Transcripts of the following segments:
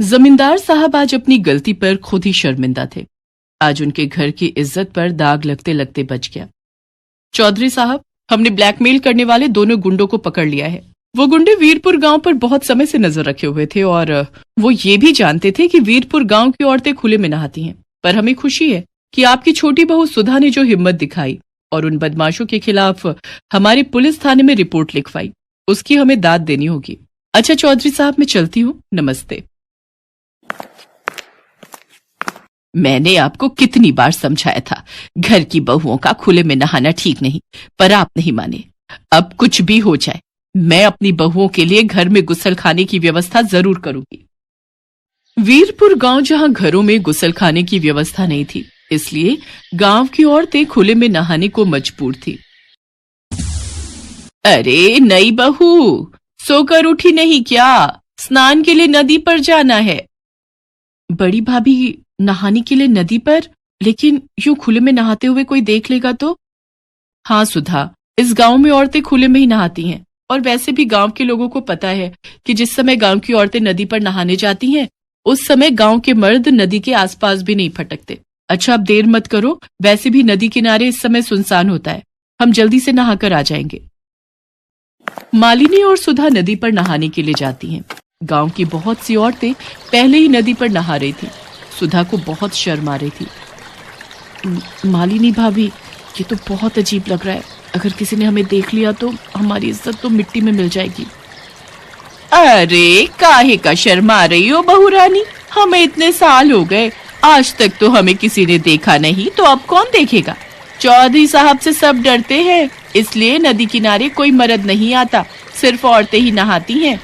जमींदार साहब आज अपनी गलती पर खुद ही शर्मिंदा थे। आज उनके घर की इज्जत पर दाग लगते लगते बच गया। चौधरी साहब, हमने ब्लैकमेल करने वाले दोनों गुंडों को पकड़ लिया है। वो गुंडे वीरपुर गांव पर बहुत समय से नजर रखे हुए थे और वो ये भी जानते थे कि वीरपुर गांव की औरतें खुले में नहाती हैं। पर हमें खुशी है कि आपकी छोटी बहू सुधा ने जो हिम्मत दिखाई और उन बदमाशों के खिलाफ हमारे पुलिस थाने में रिपोर्ट लिखवाई, उसकी हमें दाद देनी होगी। अच्छा चौधरी साहब, मैं चलती हूँ, नमस्ते। मैंने आपको कितनी बार समझाया था, घर की बहुओं का खुले में नहाना ठीक नहीं, पर आप नहीं माने। अब कुछ भी हो जाए, मैं अपनी बहुओं के लिए घर में गुसल खाने की व्यवस्था जरूर करूंगी। वीरपुर गांव जहां घरों में गुसल खाने की व्यवस्था नहीं थी, इसलिए गांव की औरतें खुले में नहाने को मजबूर थी। अरे नई बहू, सोकर उठी नहीं क्या? स्नान के लिए नदी पर जाना है। बड़ी भाभी, नहाने के लिए नदी पर? लेकिन यूं खुले में नहाते हुए कोई देख लेगा तो? हाँ सुधा, इस गांव में औरतें खुले में ही नहाती हैं और वैसे भी गांव के लोगों को पता है कि जिस समय गांव की औरतें नदी पर नहाने जाती हैं, उस समय गांव के मर्द नदी के आसपास भी नहीं फटकते। अच्छा अब देर मत करो, वैसे भी नदी किनारे इस समय सुनसान होता है, हम जल्दी से नहाकर आ जाएंगे। मालिनी और सुधा नदी पर नहाने के लिए जाती हैं। गांव की बहुत सी औरतें पहले ही नदी पर नहा रही थी। सुधा को बहुत शर्म आ रही थी। मालिनी भाभी, ये तो बहुत अजीब लग रहा है, अगर किसी ने हमें देख लिया तो हमारी इज्जत तो मिट्टी में मिल जाएगी। अरे काहे का शर्मा रही हो बहू रानी, हमें इतने साल हो गए, आज तक तो हमें किसी ने देखा नहीं, तो अब कौन देखेगा? चौधरी साहब से सब डरते हैं, इसलिए नदी किनारे कोई मर्द नहीं आता, सिर्फ औरतें ही नहाती हैं।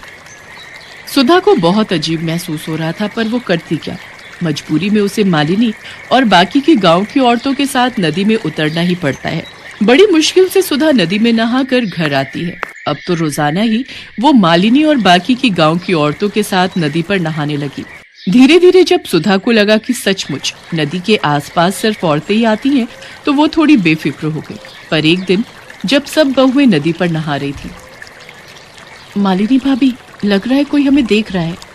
सुधा को बहुत अजीब महसूस हो रहा था, पर वो करती क्या? मजबूरी में उसे मालिनी और बाकी की गांव की औरतों के साथ नदी में उतरना ही पड़ता है। बड़ी मुश्किल से सुधा नदी में नहाकर घर आती है। अब तो रोजाना ही वो मालिनी और बाकी की गांव की औरतों के साथ नदी पर नहाने लगी। धीरे धीरे जब सुधा को लगा कि सचमुच नदी के आसपास सिर्फ औरतें ही आती हैं, तो वो थोड़ी बेफिक्र हो गई। पर एक दिन जब सब बहुएं नदी पर नहा रही थी, मालिनी भाभी, लग रहा है कोई हमें देख रहा है।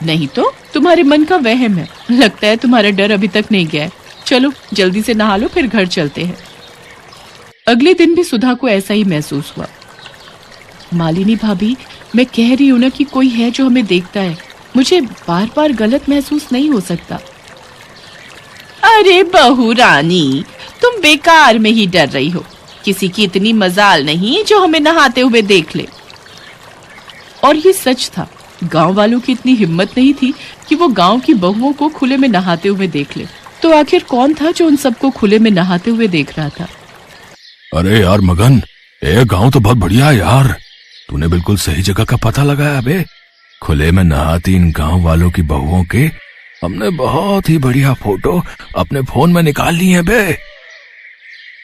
नहीं तो तुम्हारे मन का वहम है, लगता है तुम्हारा डर अभी तक नहीं गया है। चलो जल्दी से नहा लो, फिर घर चलते हैं। अगले दिन भी सुधा को ऐसा ही महसूस हुआ। मालिनी भाभी, मैं कह रही हूं ना कि कोई है जो हमें देखता है, मुझे बार बार गलत महसूस नहीं हो सकता। अरे बहू रानी, तुम बेकार में ही डर रही हो, किसी की इतनी मजाल नहीं जो हमें नहाते हुए देख ले। और ये सच था, गांव वालों की इतनी हिम्मत नहीं थी कि वो गांव की बहुओं को खुले में नहाते हुए देख ले। तो आखिर कौन था जो उन सबको खुले में नहाते हुए देख रहा था? अरे यार मगन, ये गांव तो बहुत बढ़िया है यार, तूने बिल्कुल सही जगह का पता लगाया बे। खुले में नहाती इन गांव वालों की बहुओं के हमने बहुत ही बढ़िया फोटो अपने फोन में निकाल ली है बे।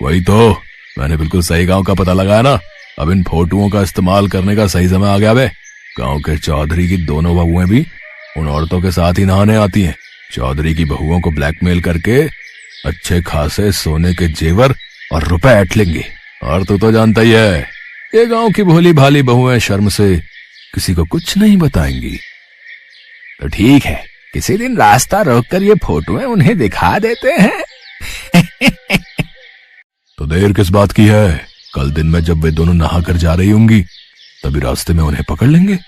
वही तो, मैंने बिल्कुल सही गांव का पता लगाया ना। अब इन फोटोओं का इस्तेमाल करने का सही समय आ गया बे। गांव के चौधरी की दोनों बहुएं भी उन औरतों के साथ ही नहाने आती हैं। चौधरी की बहुओं को ब्लैकमेल करके अच्छे खासे सोने के जेवर और रुपए ऐंठ लेंगे। और तू तो जानता ही है, ये गांव की भोली भाली बहुएं शर्म से किसी को कुछ नहीं बताएंगी। तो ठीक है, किसी दिन रास्ता रोककर ये फोटोएं उन्हें दिखा देते हैं। तो देर किस बात की है, कल दिन में जब वे दोनों नहा कर जा रही होंगी तभी रास्ते में उन्हें पकड़ लेंगे।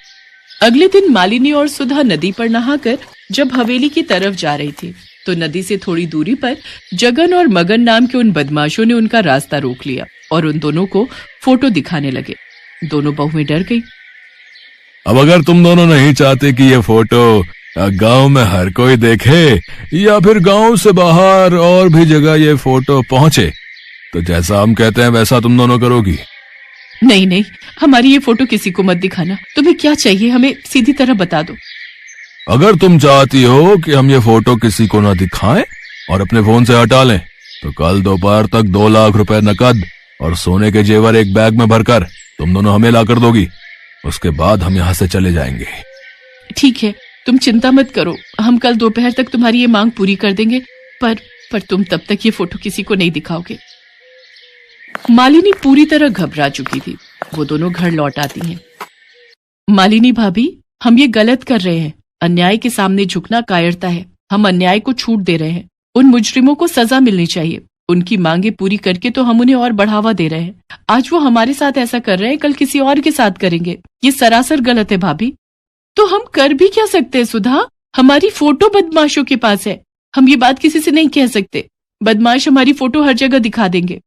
अगले दिन मालिनी और सुधा नदी पर नहाकर जब हवेली की तरफ जा रही थी, तो नदी से थोड़ी दूरी पर जगन और मगन नाम के उन बदमाशों ने उनका रास्ता रोक लिया और उन दोनों को फोटो दिखाने लगे। दोनों बहुएं डर गई। अब अगर तुम दोनों नहीं चाहते कि ये फोटो गांव में हर कोई देखे या फिर गांव से बाहर और भी जगह ये फोटो पहुंचे, तो जैसा हम कहते हैं वैसा तुम दोनों करोगी। नहीं नहीं, हमारी ये फोटो किसी को मत दिखाना। तुम्हें क्या चाहिए, हमें सीधी तरह बता दो। अगर तुम चाहती हो कि हम ये फोटो किसी को न दिखाएं और अपने फोन से हटा लें, तो कल दोपहर तक 2 लाख रुपए नकद और सोने के जेवर एक बैग में भरकर तुम दोनों हमें ला कर दोगी। उसके बाद हम यहाँ से चले जाएंगे। ठीक है, तुम चिंता मत करो, हम कल दोपहर तक तुम्हारी ये मांग पूरी कर देंगे, पर तुम तब तक ये फोटो किसी को नहीं दिखाओगे। मालिनी पूरी तरह घबरा चुकी थी। वो दोनों घर लौट आती हैं। मालिनी भाभी, हम ये गलत कर रहे हैं, अन्याय के सामने झुकना कायरता है। हम अन्याय को छूट दे रहे हैं। उन मुजरिमों को सजा मिलनी चाहिए। उनकी मांगे पूरी करके तो हम उन्हें और बढ़ावा दे रहे हैं। आज वो हमारे साथ ऐसा कर रहे हैं, कल किसी और के साथ करेंगे। ये सरासर गलत है भाभी। तो हम कर भी क्या सकते हैं सुधा? हमारी फोटो बदमाशों के पास है। हम ये बात किसी से नहीं कह सकते। बदमाश हमारी फोटो हर जगह दिखा देंगे।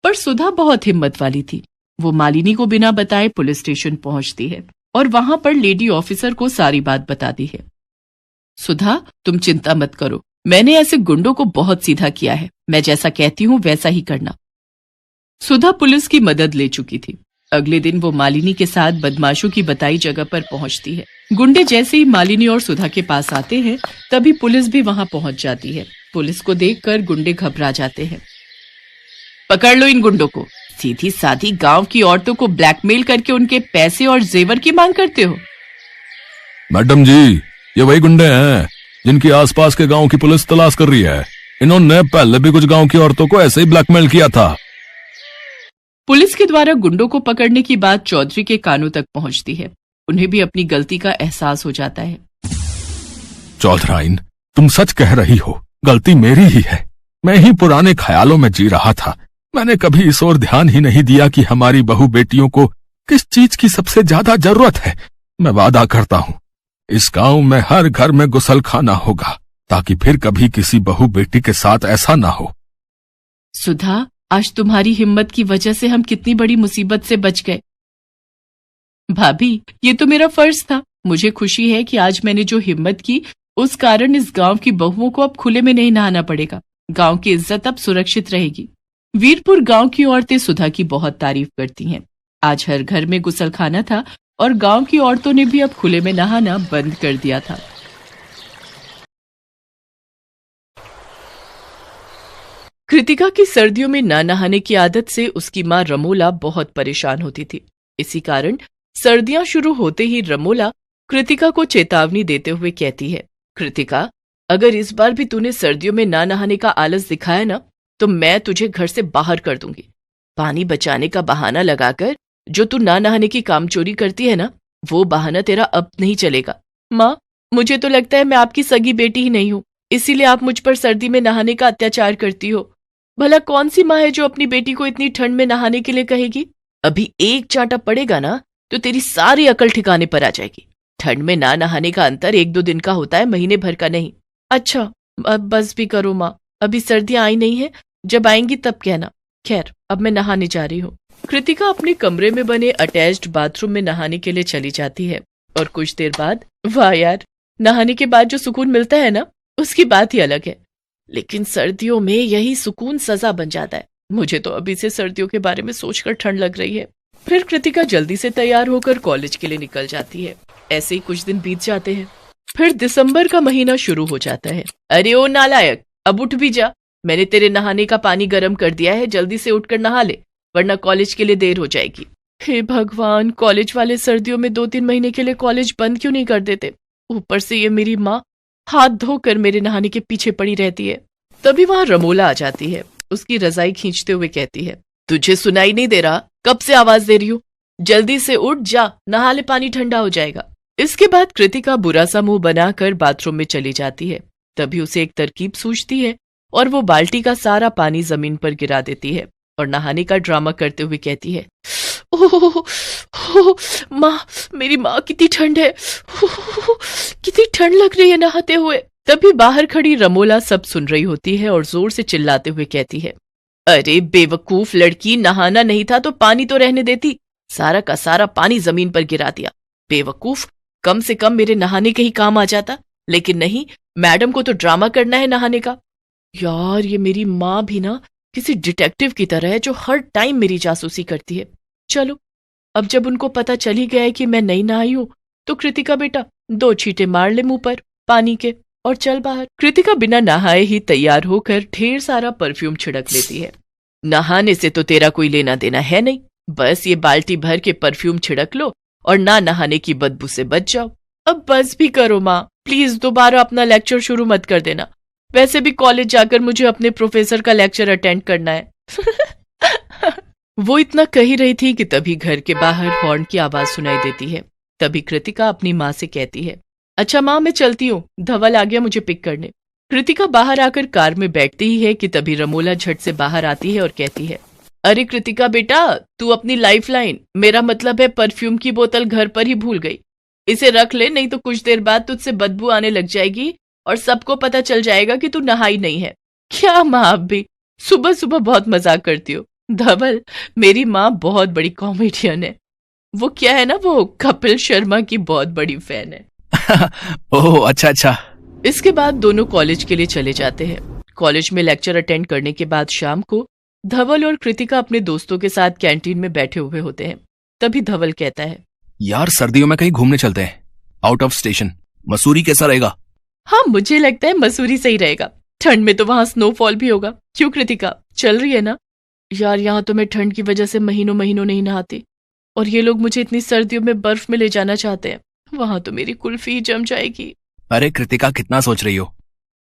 पर सुधा बहुत हिम्मत वाली थी। वो मालिनी को बिना बताए पुलिस स्टेशन पहुंचती है और वहां पर लेडी ऑफिसर को सारी बात बताती है। सुधा, तुम चिंता मत करो। मैंने ऐसे गुंडों को बहुत सीधा किया है। मैं जैसा कहती हूँ वैसा ही करना। सुधा पुलिस की मदद ले चुकी थी। अगले दिन वो मालिनी के साथ बदमाशों की बताई जगह पर पहुंचती है। गुंडे जैसे ही मालिनी और सुधा के पास आते हैं, तभी पुलिस भी वहां पहुंच जाती है। पुलिस को देखकर गुंडे घबरा जाते हैं। पकड़ लो इन गुंडों को। सीधी साधी गांव की औरतों को ब्लैकमेल करके उनके पैसे और जेवर की मांग करते हो। मैडम जी, ये वही गुंडे हैं जिनकी आसपास के गांव की पुलिस तलाश कर रही है। इन्होंने पहले भी कुछ गांव की औरतों को ऐसे ही ब्लैकमेल किया था। पुलिस के द्वारा गुंडों को पकड़ने की बात चौधरी के कानों तक पहुंचती है। उन्हें भी अपनी गलती का एहसास हो जाता है। चौधराइन, तुम सच कह रही हो। गलती मेरी ही है। मैं ही पुराने ख्यालों में जी रहा था। मैंने कभी इस ओर ध्यान ही नहीं दिया कि हमारी बहू बेटियों को किस चीज की सबसे ज्यादा जरूरत है। मैं वादा करता हूँ, इस गांव में हर घर में गुसलखाना होगा, ताकि फिर कभी किसी बहू बेटी के साथ ऐसा ना हो। सुधा, आज तुम्हारी हिम्मत की वजह से हम कितनी बड़ी मुसीबत से बच गए। भाभी, ये तो मेरा फर्ज था। मुझे खुशी है कि आज मैंने जो हिम्मत की, उस कारण इस गांव की बहुओं को अब खुले में नहीं नहाना पड़ेगा। गांव की इज्जत अब सुरक्षित रहेगी। वीरपुर गांव की औरतें सुधा की बहुत तारीफ करती हैं। आज हर घर में गुसलखाना था और गांव की औरतों ने भी अब खुले में नहाना बंद कर दिया था। कृतिका की सर्दियों में ना नहाने की आदत से उसकी माँ रमोला बहुत परेशान होती थी। इसी कारण सर्दियां शुरू होते ही रमोला कृतिका को चेतावनी देते हुए कहती है, कृतिका, अगर इस बार भी तूने सर्दियों में ना नहाने का आलस दिखाया ना, तो मैं तुझे घर से बाहर कर दूंगी। पानी बचाने का बहाना लगाकर जो तू ना नहाने की कामचोरी करती है ना, वो बहाना तेरा अब नहीं चलेगा। माँ, मुझे तो लगता है मैं आपकी सगी बेटी ही नहीं हूँ, इसीलिए आप मुझ पर सर्दी में नहाने का अत्याचार करती हो। भला कौन सी माँ है जो अपनी बेटी को इतनी ठंड में नहाने के लिए कहेगी? अभी एक चांटा पड़ेगा ना तो तेरी सारी अकल ठिकाने पर आ जाएगी। ठंड में ना नहाने का अंतर 1-2 दिन का होता है, महीने भर का नहीं। अच्छा, अब बस भी करो माँ, अभी सर्दियां आई नहीं है, जब आएंगी तब कहना। खैर, अब मैं नहाने जा रही हूँ। कृतिका अपने कमरे में बने अटैच्ड बाथरूम में नहाने के लिए चली जाती है और कुछ देर बाद, वाह यार, नहाने के बाद जो सुकून मिलता है ना, उसकी बात ही अलग है। लेकिन सर्दियों में यही सुकून सजा बन जाता है। मुझे तो अभी से सर्दियों के बारे में सोचकर ठंड लग रही है। फिर कृतिका जल्दी से तैयार होकर कॉलेज के लिए निकल जाती है। ऐसे ही कुछ दिन बीत जाते हैं। फिर दिसंबर का महीना शुरू हो जाता है। अरे ओ नालायक, अब उठ भी जा। मैंने तेरे नहाने का पानी गर्म कर दिया है, जल्दी से उठकर नहा ले, वरना कॉलेज के लिए देर हो जाएगी। हे भगवान, कॉलेज वाले सर्दियों में 2-3 महीने के लिए कॉलेज बंद क्यों नहीं कर देते? ऊपर से ये मेरी माँ हाथ धोकर मेरे नहाने के पीछे पड़ी रहती है। तभी वहां रमोला आ जाती है। उसकी रजाई खींचते हुए कहती है, तुझे सुनाई नहीं दे रहा? कब से आवाज दे रही हूँ? जल्दी से उठ जा, नहा ले, पानी ठंडा हो जाएगा। इसके बाद कृतिका बुरा सा मुंह बनाकर बाथरूम में चली जाती है। तभी उसे एक तरकीब सूझती है और वो बाल्टी का सारा पानी जमीन पर गिरा देती है और नहाने का ड्रामा करते हुए कहती है, ओह माँ, मेरी माँ, कितनी ठंड है, कितनी ठंड लग रही है नहाते हुए। तभी बाहर खड़ी रमोला सब सुन रही होती है और जोर से चिल्लाते हुए कहती है, अरे बेवकूफ लड़की, नहाना नहीं था तो पानी तो रहने देती, सारा का सारा पानी जमीन पर गिरा दिया। बेवकूफ, कम से कम मेरे नहाने के ही काम आ जाता, लेकिन नहीं, मैडम को तो ड्रामा करना है नहाने का। यार, ये मेरी माँ भी ना किसी डिटेक्टिव की तरह है जो हर टाइम मेरी जासूसी करती है। चलो, अब जब उनको पता चल ही गया है कि मैं नहीं नहाई हूं, तो कृतिका बेटा 2 छींटे मार ले मुंह पर पानी के और चल बाहर। कृतिका बिना नहाए ही तैयार होकर ढेर सारा परफ्यूम छिड़क लेती है। नहाने से तो तेरा कोई लेना देना है नहीं, बस ये बाल्टी भर के परफ्यूम छिड़क लो और ना नहाने की बदबू से बच जाओ। अब बस भी करो माँ, प्लीज दोबारा अपना लेक्चर शुरू मत कर देना। वैसे भी कॉलेज जाकर मुझे अपने प्रोफेसर का लेक्चर अटेंड करना है। वो इतना कह ही रही थी कि तभी घर के बाहर हॉर्न की आवाज सुनाई देती है। तभी कृतिका अपनी माँ से कहती है, अच्छा माँ, मैं चलती हूँ, धवल आ गया मुझे पिक करने। कृतिका बाहर आकर कार में बैठती ही है कि तभी रमोला झट से बाहर आती है और कहती है, अरे कृतिका बेटा, तू अपनी लाइफ लाइन, मेरा मतलब है परफ्यूम की बोतल घर पर ही भूल गई। इसे रख ले, नहीं तो कुछ देर बाद तुझसे बदबू आने लग जाएगी और सबको पता चल जाएगा कि तू नहाई नहीं है। क्या माँ, आप भी सुबह सुबह बहुत मजाक करती हो। धवल, मेरी माँ बहुत बड़ी कॉमेडियन है। वो क्या है ना, वो कपिल शर्मा की बहुत बड़ी फैन है। ओह अच्छा अच्छा। इसके बाद दोनों कॉलेज के लिए चले जाते हैं। कॉलेज में लेक्चर अटेंड करने के बाद शाम को धवल और कृतिका अपने दोस्तों के साथ कैंटीन में बैठे हुए होते हैं। तभी धवल कहता है, यार सर्दियों में कहीं घूमने चलते हैं, आउट ऑफ स्टेशन। मसूरी कैसा रहेगा? हाँ, मुझे लगता है मसूरी सही रहेगा। ठंड में तो वहां स्नोफॉल भी होगा। क्यों कृतिका, चल रही है ना? यार यहाँ तो मैं ठंड की वजह से महीनों महीनों नहीं नहाती, और ये लोग मुझे इतनी सर्दियों में बर्फ में ले जाना चाहते हैं। वहां तो मेरी कुल्फी जम जाएगी। अरे कृतिका, कितना सोच रही हो?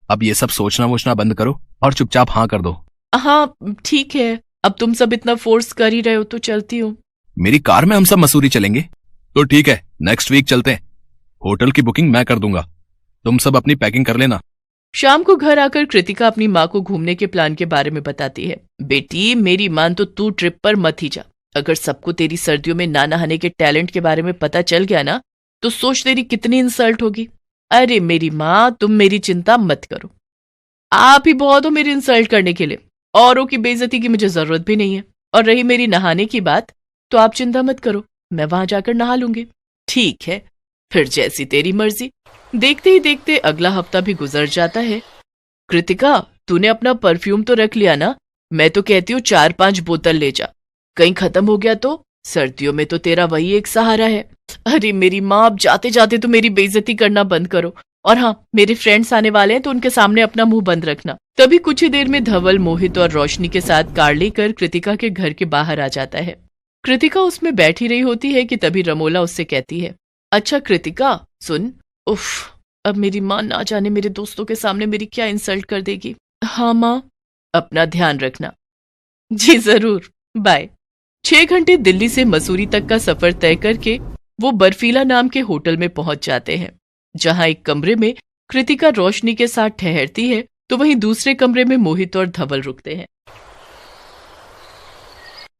अब ये सब सोचना वोचना बंद करो और चुपचाप हाँ कर दो। हाँ ठीक है, अब तुम सब इतना फोर्स कर ही रहे हो तो चलती हूँ। मेरी कार में हम सब मसूरी चलेंगे। तो ठीक है, नेक्स्ट वीक चलते हैं। होटल की बुकिंग मैं कर दूंगा, तुम सब अपनी पैकिंग कर लेना। शाम को घर आकर कृतिका अपनी माँ को घूमने के प्लान के बारे में बताती है। बेटी मेरी मान तो तू ट्रिप पर मत ही जा। अगर सबको तेरी सर्दियों में ना नहाने के टैलेंट के बारे में पता चल गया ना, तो सोच तेरी कितनी इंसल्ट होगी। अरे मेरी माँ, तुम मेरी चिंता मत करो। आप ही बहुत हो मेरी इंसल्ट करने के लिए, औरों की बेइज्जती की मुझे जरूरत भी नहीं है। और रही मेरी नहाने की बात, तो आप चिंता मत करो, मैं वहां जाकर नहा लूंगी। ठीक है, फिर जैसी तेरी मर्जी। देखते ही देखते अगला हफ्ता भी गुजर जाता है। कृतिका, तूने अपना परफ्यूम तो रख लिया ना? मैं तो कहती हूँ 4-5 बोतल ले जा, कहीं खत्म हो गया तो। सर्दियों में तो तेरा वही एक सहारा है। अरे मेरी माँ, अब जाते जाते तो मेरी बेइज्जती करना बंद करो। और हाँ, मेरे फ्रेंड्स आने वाले हैं तो उनके सामने अपना मुंह बंद रखना। तभी कुछ ही देर में धवल, मोहित और रोशनी के साथ कार लेकर कृतिका के घर के बाहर आ जाता है। कृतिका उसमें बैठी रही होती है कि तभी रमोला उससे कहती है, अच्छा कृतिका सुन, उफ, अब मेरी माँ ना जाने मेरे दोस्तों के सामने मेरी क्या इंसल्ट कर देगी। हाँ माँ, अपना ध्यान रखना। जी जरूर, बाय। 6 घंटे दिल्ली से मसूरी तक का सफर तय करके वो बर्फीला नाम के होटल में पहुंच जाते हैं, जहां एक कमरे में कृतिका रोशनी के साथ ठहरती है, तो वहीं दूसरे कमरे में मोहित और धवल रुकते हैं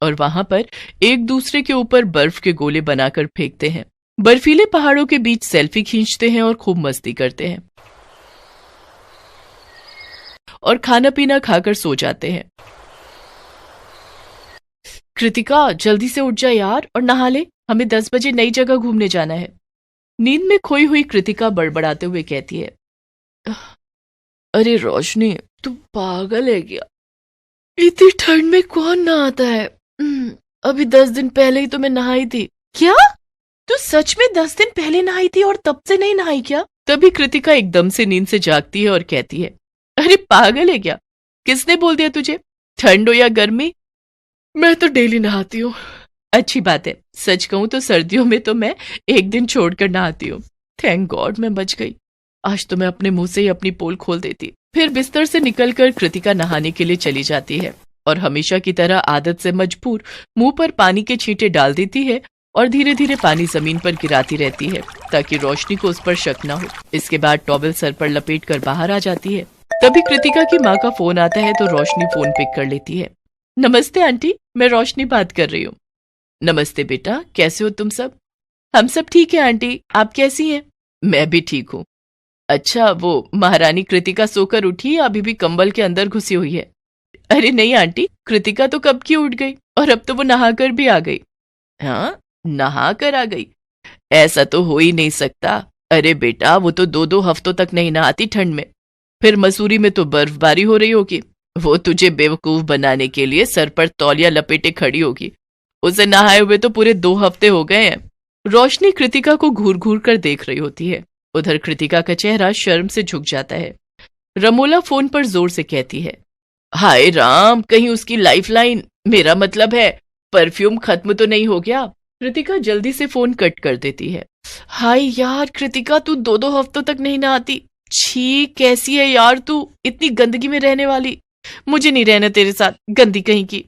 और वहां पर एक दूसरे के ऊपर बर्फ के गोले बनाकर फेंकते हैं। बर्फीले पहाड़ों के बीच सेल्फी खींचते हैं और खूब मस्ती करते हैं और खाना पीना खाकर सो जाते हैं। कृतिका जल्दी से उठ जा यार और नहा ले, हमें 10 बजे नई जगह घूमने जाना है। नींद में खोई हुई कृतिका बड़बड़ाते हुए कहती है, अरे रोशनी, तू पागल है क्या? इतनी ठंड में कौन नहाता है? अभी 10 दिन पहले ही तो मैं नहाई थी। क्या? तू सच में 10 दिन पहले नहाई थी और तब से नहीं नहाई क्या? तभी कृतिका एकदम से नींद से जागती है और कहती है, अरे पागल है क्या? किसने बोल दिया तुझे? ठंड हो या गर्मी, मैं तो डेली नहाती हूँ। अच्छी बात है, सच कहूं तो सर्दियों में तो मैं एक दिन छोड़कर नहाती हूँ। थैंक गॉड मैं बच गई। आज तो मैं अपने मुंह से ही अपनी पोल खोल देती। फिर बिस्तर से निकलकर कृतिका नहाने के लिए चली जाती है और हमेशा की तरह आदत से मजबूर मुंह पर पानी के छींटे डाल देती है और धीरे धीरे पानी जमीन पर गिराती रहती है ताकि रोशनी को उस पर शक न हो। इसके बाद टॉवेल सर पर लपेट कर बाहर आ जाती है। तभी कृतिका की माँ का फोन आता है तो रोशनी फोन पिक कर लेती है। नमस्ते आंटी, मैं रोशनी बात कर रही हूँ। नमस्ते बेटा, कैसे हो तुम सब? हम सब ठीक है आंटी, आप कैसी हैं? मैं भी ठीक हूँ। अच्छा, वो महारानी कृतिका सोकर उठी या अभी भी कंबल के अंदर घुसी हुई है? अरे नहीं आंटी, कृतिका तो कब की उठ गई और अब तो वो नहाकर भी आ गई। हाँ, नहाकर आ गई? ऐसा तो हो ही नहीं सकता। अरे बेटा, वो तो 2-2 हफ्तों तक नहीं नहाती ठंड में। फिर मसूरी में तो बर्फबारी हो रही होगी, वो तुझे बेवकूफ बनाने के लिए सर पर तौलिया लपेटे खड़ी होगी। उसे नहाए हुए तो पूरे 2 हफ्ते हो गए हैं। रोशनी कृतिका को घूर घूर कर देख रही होती है। उधर कृतिका का चेहरा शर्म से झुक जाता है। रमोला फोन पर जोर से कहती है, हाय राम, कहीं उसकी लाइफलाइन, मेरा मतलब है परफ्यूम खत्म तो नहीं हो गया? कृतिका जल्दी से फोन कट कर देती है। हाय यार कृतिका, तू 2-2 हफ्तों तक नहीं नहाती। छी, कैसी है यार तू, इतनी गंदगी में रहने वाली। मुझे नहीं रहना तेरे साथ, गंदी कहीं की।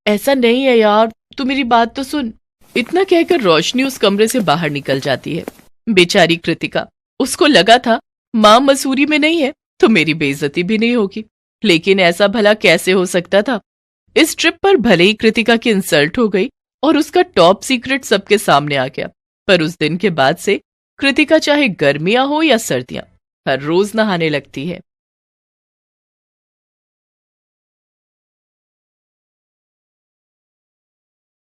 ऐसा नहीं है यार, तू मेरी बात तो सुन। इतना कहकर रोशनी उस कमरे से बाहर निकल जाती है। बेचारी कृतिका, उसको लगा था माँ मसूरी में नहीं है तो मेरी बेइज्जती भी नहीं होगी, लेकिन ऐसा भला कैसे हो सकता था। इस ट्रिप पर भले ही कृतिका की इंसल्ट हो गई और उसका टॉप सीक्रेट सबके सामने आ गया, पर उस दिन के बाद से कृतिका चाहे गर्मियां हो या सर्दियां हर रोज नहाने लगती है।